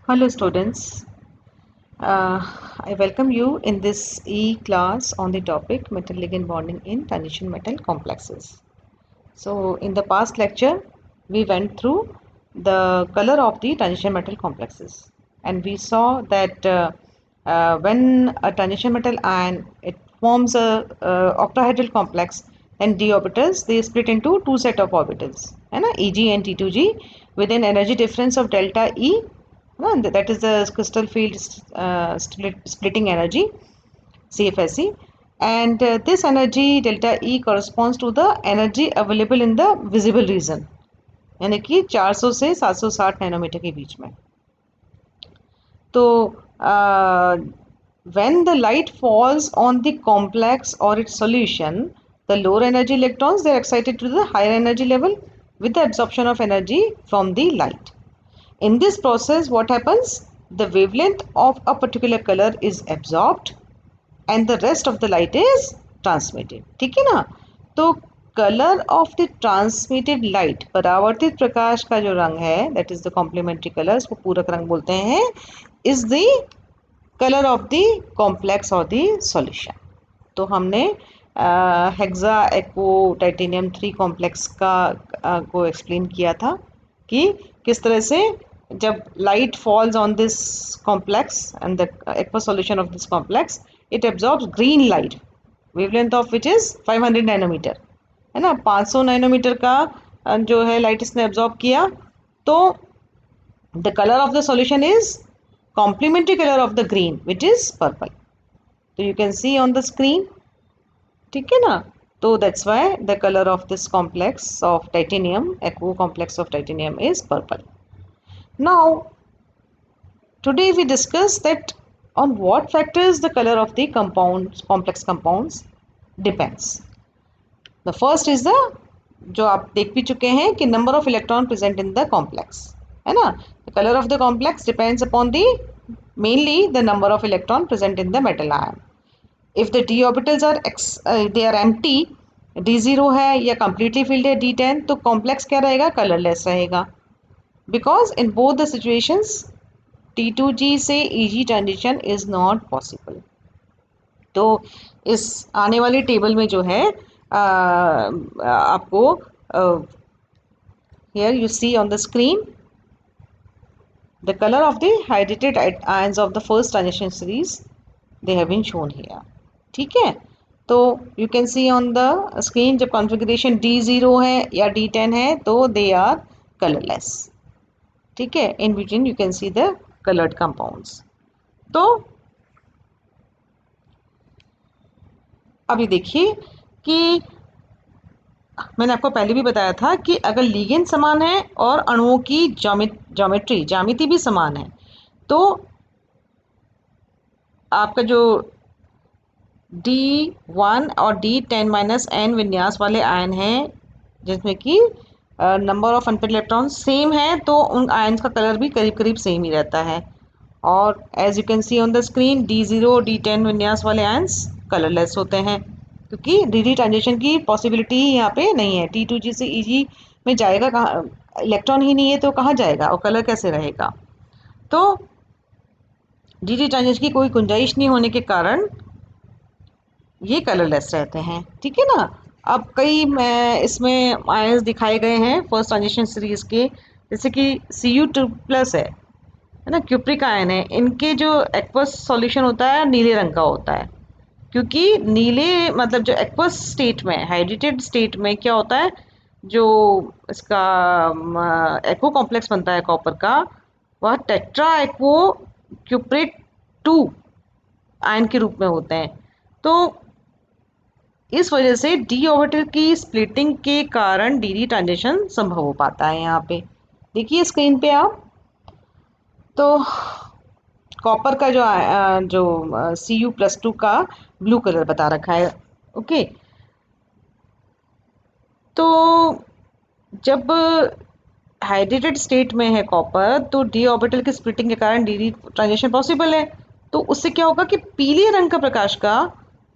Hello students, I welcome you in this e-class on the topic metal ligand bonding in transition metal complexes. So in the past lecture, we went through the color of the transition metal complexes, and we saw that when a transition metal ion it forms a octahedral complex, then d orbitals they split into two set of orbitals, है ना, Eg and T2g with an energy difference of delta E. No, that is the crystal field splitting energy CFSE, and this energy delta E corresponds to the energy available in the visible region, यानी कि 400 से 760 nanometre के बीच में. तो when the light falls on the complex or its solution, the lower energy electrons they are excited to the higher energy level with the absorption of energy from the light. In this process, what happens? The wavelength of a particular color is absorbed and the rest of the light is transmitted. ठीक है ना? तो colour of the transmitted light, परावर्तित प्रकाश का जो रंग है, that is the complementary colour, इसको पूरक रंग बोलते हैं, is the colour of the complex और द सॉल्यूशन. तो हमने हेक्सा एक्वो टाइटेनियम 3 कॉम्प्लेक्स का को एक्सप्लेन किया था कि किस तरह से जब light falls on this complex and the aqua solution of this complex, it absorbs green light, wavelength of which is 500 nanometre, है ना. 500 नैनोमीटर का जो है लाइट इसने एब्जॉर्ब किया. तो the colour of the solution is complementary color of the green which is purple. So you can see on the screen, ठीक है ना. तो that's why the color of this complex of titanium, aquo complex of titanium is purple. Now today we discuss that on what factors the color of the compounds, complex compounds depends. The first is the, जो आप देख भी चुके हैं कि number of electron present in the complex, है ना. The color of the complex depends upon the mainly the number of electron present in the metal ion. If the d orbitals are they are empty, d0 है या completely filled है d10, तो complex क्या रहेगा? colorless रहेगा. Because in both the situations T2g से Eg transition is not possible. तो इस आने वाली टेबल में जो है आपको here you see on the screen the color of the hydrated ions of the first transition series, they have been shown here. ठीक है. तो you can see on the screen जब configuration D0 है या D10 है तो they are colorless. ठीक है. In between you can see the colored compounds. तो अभी देखिए कि मैंने आपको पहले भी बताया था कि अगर लिगेंड समान है और अणुओं की ज्यामिति भी समान है, तो आपका जो D1 और D10 माइनस n विन्यास वाले आयन हैं जिसमें कि number of unpaired electron same है, तो उन आयन्स का कलर भी करीब करीब सेम ही रहता है. और as you can see on the screen D0 D10 विन्यास वाले आयन्स कलरलेस होते हैं क्योंकि डी ट्रांजिशन की पॉसिबिलिटी ही यहाँ पे नहीं है. T2g से Eg में जाएगा कहाँ? इलेक्ट्रॉन ही नहीं है तो कहाँ जाएगा और कलर कैसे रहेगा? तो डी ट्रांजिशन की कोई गुंजाइश नहीं होने के कारण ये कलरलेस रहते हैं. ठीक है ना. अब कई इसमें आयंस दिखाए गए हैं फर्स्ट ट्रांजिशन सीरीज के, जैसे कि Cu2+ है ना, क्यूप्रिक आयन है. इनके जो एक्वस सॉल्यूशन होता है नीले रंग का होता है क्योंकि नीले मतलब जो एक्वस स्टेट में, हाइड्रेटेड स्टेट में क्या होता है, जो इसका एक्वो कॉम्प्लेक्स बनता है कॉपर का, वह टेट्रा एक्वो क्यूप्रेट 2 आयन के रूप में होते हैं. तो इस वजह से डी ऑर्बिटल की स्प्लिटिंग के कारण डी ट्रांजिशन संभव हो पाता है. यहाँ पे देखिए स्क्रीन पे आप, तो कॉपर का जो Cu+2 का ब्लू कलर बता रखा है. ओके. तो जब हाइड्रेटेड स्टेट में है कॉपर, तो डी ऑर्बिटल की स्प्लिटिंग के कारण डी ट्रांजिशन पॉसिबल है. तो उससे क्या होगा कि पीले रंग का प्रकाश का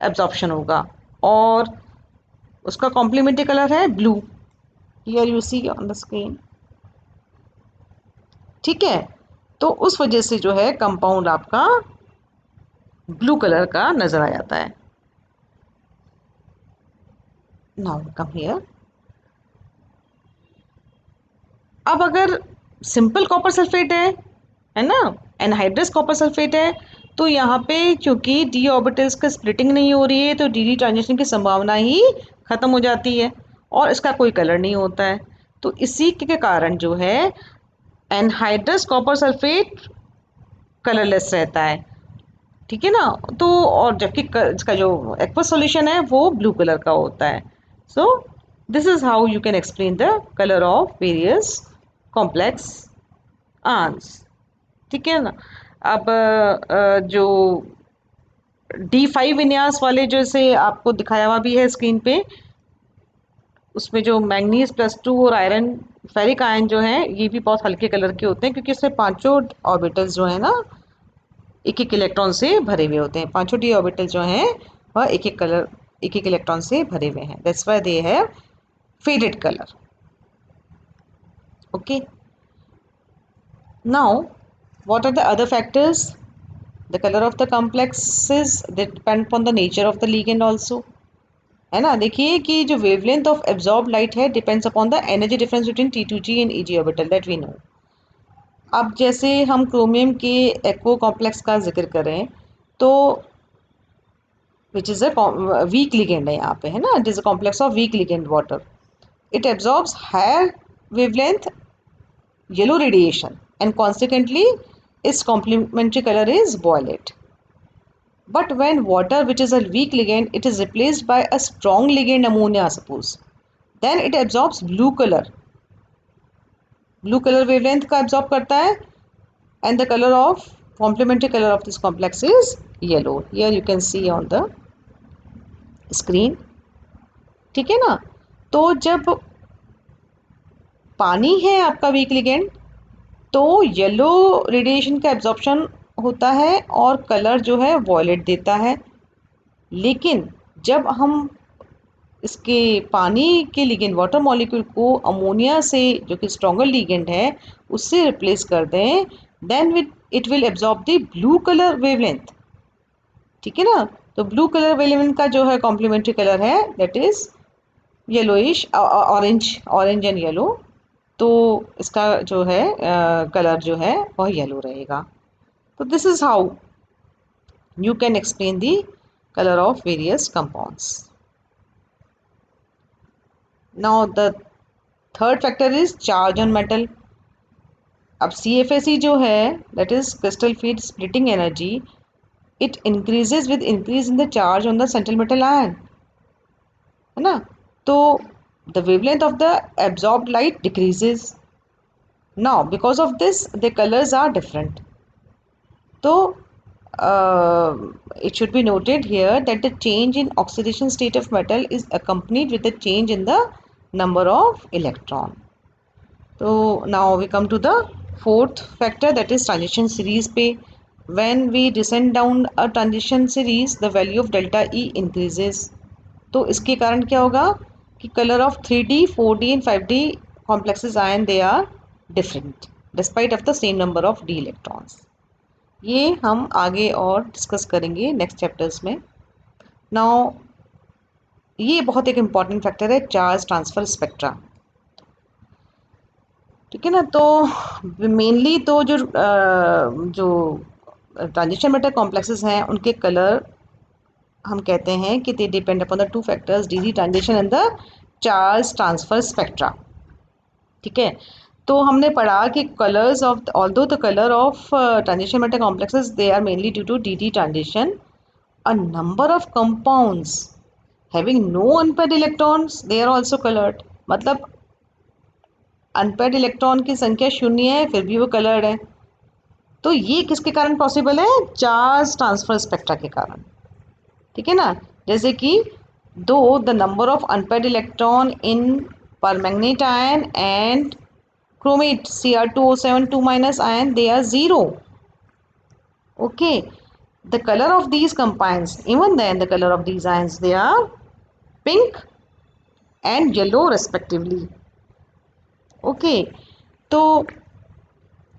एब्जॉर्प्शन होगा और उसका कॉम्प्लीमेंट्री कलर है blue. Here you see on the screen. ठीक है. तो उस वजह से जो है कंपाउंड आपका ब्लू कलर का नजर आ जाता है। Now come here. अब अगर सिंपल कॉपर सल्फेट है ना, एनहाइड्रस कॉपर सल्फेट है, तो यहाँ पे क्योंकि डी ऑर्बिटल्स का स्प्लिटिंग नहीं हो रही है तो डी डी ट्रांजिशन की संभावना ही खत्म हो जाती है और इसका कोई कलर नहीं होता है। तो इसी के कारण जो है एनहाइड्रस कॉपर सल्फेट कलरलेस रहता है, ठीक है ना। तो और जबकि इसका जो एक्वस सॉल्यूशन है वो ब्लू कलर का होता है। So this is how you can explain the colour of various complex ions, ठीक है ना। अब जो D5 विन्यास वाले जैसे आपको दिखाया हुआ भी है स्क्रीन पे, उसमें जो मैंगनीज +2 और आयरन फेरिक आयन जो है ये भी बहुत हल्के कलर के होते हैं क्योंकि इसमें पांचों ऑर्बिटल्स जो है ना एक एक इलेक्ट्रॉन से भरे हुए होते हैं। पांचों डी ऑर्बिटल जो हैं वह एक एक इलेक्ट्रॉन से भरे हुए हैं। That's why they have faded colour. Okay, now what are the other factors? The color of the complexes that depend upon the nature of the ligand also, है ना। देखिए कि जो वेवलेंथ ऑफ एब्जॉर्ब लाइट है depends upon the energy difference between T2G and EG orbital, that we know. अब जैसे हम chromium के एक्वो कॉम्प्लेक्स का जिक्र करें तो which is a weak ligand है यहाँ पे, है ना। It is a complex of weak ligand water. It absorbs higher wavelength yellow radiation and consequently its complementary color is violet. But when water, which is a weak ligand, it is replaced by a strong ligand ammonia, suppose, then it absorbs blue color. Blue color wavelength का absorb करता है and the color of complementary color of this complex is yellow. Here you can see on the screen, ठीक है ना। तो जब पानी है आपका वीक लिगेंड तो येलो रेडिएशन का एब्जॉर्प्शन होता है और कलर जो है वॉयलेट देता है। लेकिन जब हम इसके पानी के लिगेंड वाटर मॉलिक्यूल को अमोनिया से जो कि स्ट्रॉन्गर लिगेंड है उससे रिप्लेस कर दें, then it will absorb the blue colour wavelength, ठीक है ना। तो ब्लू कलर वेवलेंथ का जो है कॉम्प्लीमेंट्री कलर है that is yellowish orange, orange and yellow. तो इसका जो है कलर जो है वह येलो रहेगा। तो this is how you can explain the color of various compounds. Now the third factor is charge on metal. अब CFSE जो है that is crystal field splitting energy, it increases with increase in the charge on the central metal ion, है ना। तो the wavelength of the absorbed light decreases. Now because of this the colors are different. So it should be noted here that the change in oxidation state of metal is accompanied with a change in the number of electron. So now we come to the fourth factor, that is transition series पे. When we descend down a transition series, the value of delta E increases. तो इसके कारण क्या होगा कि color of 3D, 4D and 5D complexes ion they are different despite of the same number of D electrons. ये हम आगे और डिस्कस करेंगे नेक्स्ट चैप्टर्स में। नाउ ये बहुत एक इम्पॉर्टेंट फैक्टर है चार्ज ट्रांसफ़र स्पेक्ट्रा, ठीक है ना। तो मेनली तो जो ट्रांजिशन मेटल कॉम्प्लेक्सेस हैं उनके कलर हम कहते हैं कि they depend upon the two factors d transition and the charge transfer spectra, ठीक है। तो हमने पढ़ा कि colours of although the colour of transition metal complexes they are mainly due to d transition, a number of compounds having no unpaired electrons they are also colored। मतलब unpaired electron की संख्या शून्य है फिर भी वो कलर्ड है। तो ये किसके कारण पॉसिबल है? चार्ज ट्रांसफर स्पेक्ट्रा के कारण, ठीक है ना। जैसे कि दो the number of unpaired electron in permanganate ion and chromate Cr2O7 2- ion they are 0, okay। The color of these compounds, even then the color of these ions they are pink and yellow respectively, okay। तो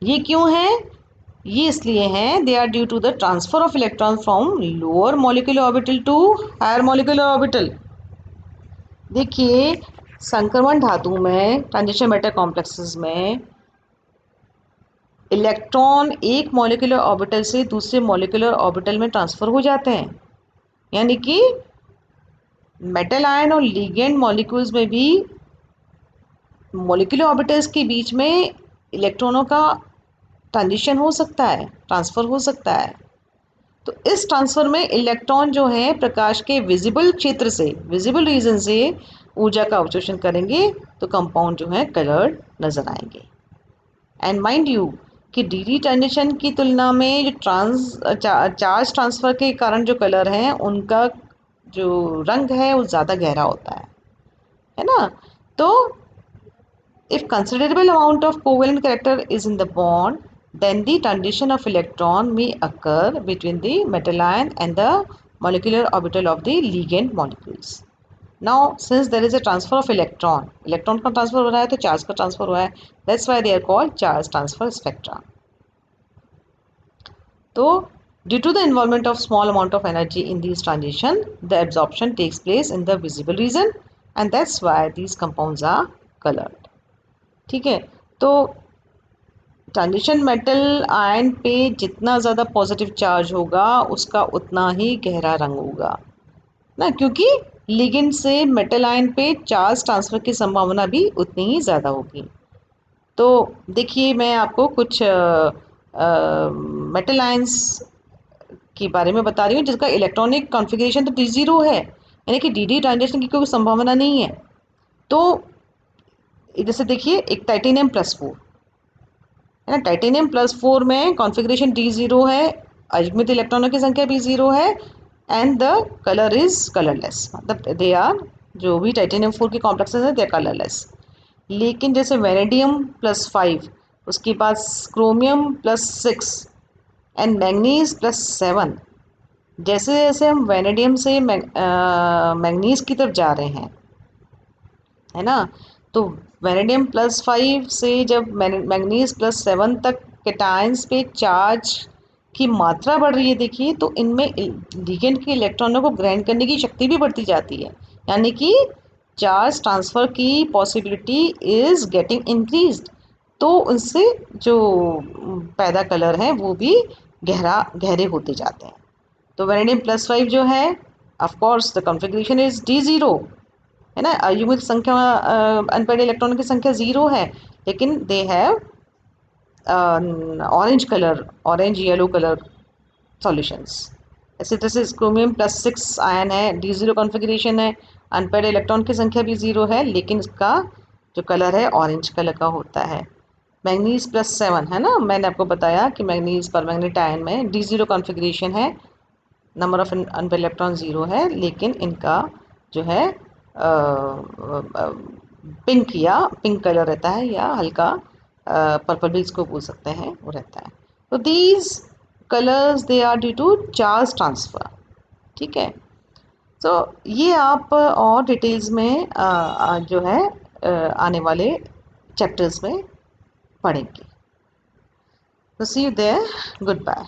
ये क्यों है? ये इसलिए हैं, they are due to the transfer of electron from lower molecular orbital to higher molecular orbital. देखिए, संक्रमण धातु में, ट्रांजिशन मेटल कॉम्प्लेक्सेस में, इलेक्ट्रॉन एक मॉलिक्यूलर ऑर्बिटल से दूसरे मॉलिक्यूलर ऑर्बिटल में ट्रांसफर हो जाते हैं। यानी कि मेटल आयन और लिगेंड मॉलिक्यूल्स में भी मॉलिक्यूलर ऑर्बिटल्स के बीच में इलेक्ट्रॉनों का ट्रांजिशन हो सकता है, ट्रांसफर हो सकता है। तो इस ट्रांसफर में इलेक्ट्रॉन जो है प्रकाश के विजिबल क्षेत्र से, विजिबल रीजन से ऊर्जा का अवशोषण करेंगे, तो कंपाउंड जो है कलर्ड नजर आएंगे। एंड माइंड यू कि डी ट्रांजिशन की तुलना में जो चार्ज ट्रांसफर के कारण जो कलर हैं उनका जो रंग है वो ज़्यादा गहरा होता है ना। तो if considerable amount of covalent character is in the bond, then the transition of electron may occur between the metal ion and the molecular orbital of the ligand molecules. Now, since there is a transfer of electron का transfer हो रहा है तो charge का transfer हुआ है, that's why they are called charge transfer spectra. So, due to the involvement of small amount of energy in these transition, the absorption takes place in the visible region, and that's why these compounds are colored. ठीक है। तो transition metal ion पे जितना ज़्यादा positive charge होगा उसका उतना ही गहरा रंग होगा ना, क्योंकि लिगेंड से मेटल आयन पे चार्ज ट्रांसफर की संभावना भी उतनी ही ज़्यादा होगी। तो देखिए, मैं आपको कुछ मेटल आयंस के बारे में बता रही हूँ जिसका इलेक्ट्रॉनिक कॉन्फ़िगरेशन तो D0 है, यानी कि डी ट्रांजिशन की कोई संभावना नहीं है। तो जैसे देखिए, एक टाइटेनियम +4 है ना, टाइटेनियम +4 में कॉन्फ़िगरेशन D0 है, अयुग्मित इलेक्ट्रॉनों की संख्या भी 0 है, and the colour is colourless, मतलब दे आर, जो भी टाइटेनियम 4 के कॉम्प्लेक्सेस हैं दे आर कलरलेस। लेकिन जैसे वेनेडियम +5, उसके बाद क्रोमियम +6 एंड मैंगनीज +7, जैसे जैसे हम वेनेडियम से मैंगनीज की तरफ जा रहे हैं, है ना, तो वेनेडियम +5 से जब मैंगनीज +7 तक कैटायंस पे चार्ज की मात्रा बढ़ रही है, देखिए, तो इनमें लिगेंड के इलेक्ट्रॉनों को ग्रहण करने की शक्ति भी बढ़ती जाती है, यानी कि चार्ज ट्रांसफ़र की पॉसिबिलिटी इज़ गेटिंग इंक्रीज्ड। तो उनसे जो पैदा कलर हैं वो भी गहरे होते जाते हैं। तो वेनेडियम +5 जो है, of course the configuration is D0, है ना, अयुग्मित संख्या, अनपेयर्ड इलेक्ट्रॉन की संख्या 0 है, लेकिन they have orange colour, orange yellow colour solutions. ऐसे जैसे क्रोमियम +6 आयन है, D0 कॉन्फ़िगरेशन है, अनपेयर्ड इलेक्ट्रॉन की संख्या भी 0 है, लेकिन इसका जो कलर है ऑरेंज कलर का होता है। मैंगनीज +7 है ना, मैंने आपको बताया कि मैंगनीज परमैंगनेट आयन में D0 कॉन्फ़िगरेशन है, नंबर ऑफ अनपेयर्ड इलेक्ट्रॉन 0 है, लेकिन इनका जो है पिंक कलर रहता है, या हल्का पर्पल भी इसको बोल सकते हैं, वो रहता है। तो these colours they are due to charge transfer. ठीक है। तो ये आप और डिटेल्स में जो है आने वाले चैप्टर्स में पढ़ेंगे। तो सी यू देयर, गुड बाय।